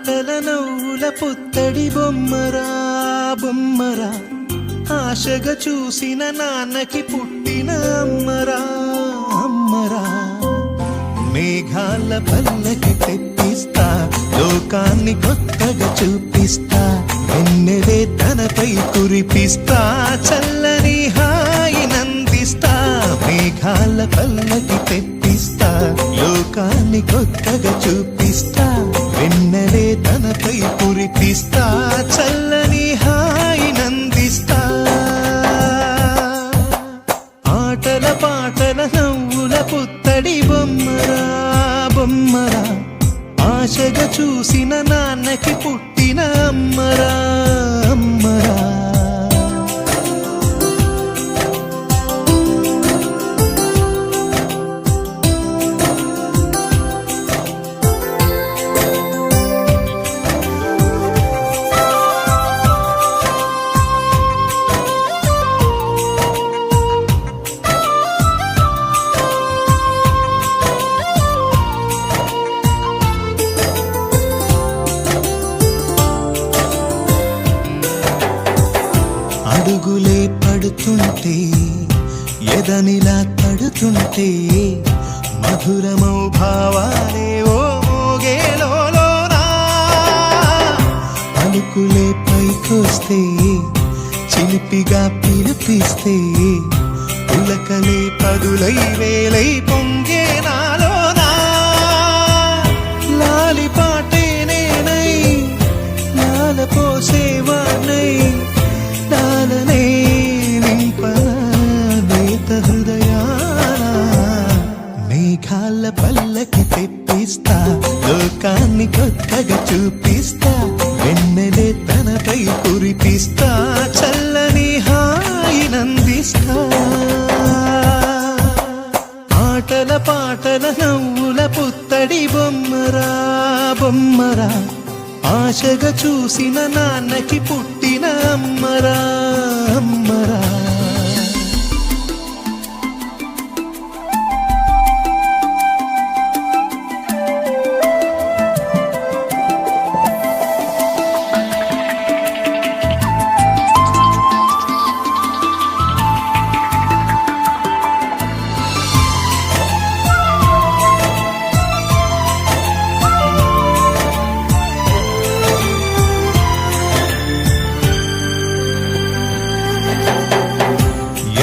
ఆటల నవ్వుల పుత్తడి బొమ్మరా బొమ్మరా, ఆశగా చూసిన నాన్నకి పుట్టిన అమ్మరా అమ్మరా. మేఘాల పల్లకి తెప్పిస్తా, లోకాన్ని కొత్తగా చూపిస్తా, వెన్నెలే తనపై కురిపిస్తా, చల్లని హాయినందిస్తా. మేఘాల పల్లకి తెప్పిస్తా, లోకాన్ని కొత్తగా చూపిస్తా, వెన్నెలే తనపై కురిపిస్తా, చల్లని హాయినందిస్తా. ఆటల పాటల నవ్వుల పుత్తడి బొమ్మరా బొమ్మరా, ఆశగా చూసిన నాన్నకి పుట్టిన అమ్మరా అమ్మరా. అడుగులే పడుతుంటే, ఎదనిలా తడుతుంటే, మధురమౌ భావాలే ఓ మోగేలోనా. పలుకులే పైకొస్తే, చిలిపిగా పిలిపిస్తే, పులకలే పదులై వేలై పొంగే నాలోనా. లాలి పాటే నేనై, లాల పోసేవాణ్ణై, లాలనే నింపనా నేత హృదయాన. మేఘాల పల్లకి తెప్పిస్తా, లోకాన్ని కొత్తగా చూపిస్తా, వెన్నెలే తనపై కురిపిస్తా, చల్లని హాయినందిస్తా. ఆటల పాటల నవ్వుల పుత్తడి బొమ్మరా బొమ్మరా, ఆశగా చూసిన నాన్నకి పుట్టిన అమ్మరా అమ్మరా.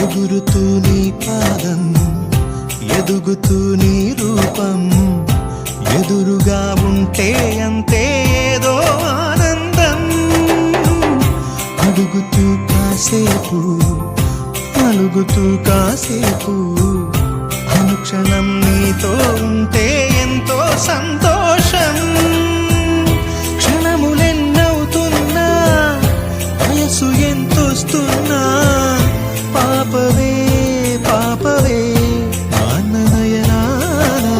ఎగురుతూ నీ పాదం, ఎదుగుతూ నీ రూపం, ఎదురుగా ఉంటే అంతే ఏదో ఆనందం. అడుగుతూ కాసేపు, అలుగుతూ కాసేపు, అనుక్షణం నీతో ఉంటే ఎంతో సంతోషం. క్షణములెన్నవుతున్నా, వయసు ఎంతొస్తున్నా, పాపవే పాపవే మాననయనానా.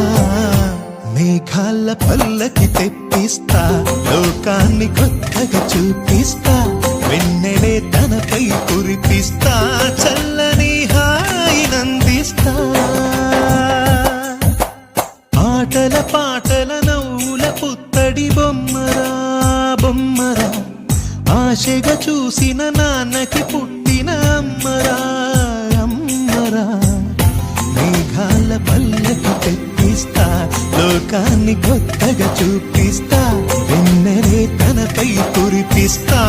మేఘాల పల్లకి తెప్పిస్తా, లోకాన్ని కొత్తగా చూపిస్తా, వెన్నెలే తనపై కురిపిస్తా, చల్లని హాయినందిస్తా. ఆటల పాటల నవ్వుల పుత్తడి బొమ్మరా బొమ్మరా, ఆశగా చూసిన నాన్నకి పుట్టిన అమ్మరా అమ్మరా. మేఘాల పల్లకి తెప్పిస్తా, లోకాన్ని కొత్తగా చూపిస్తా, వెన్నెలే తనపై కురిపిస్తా.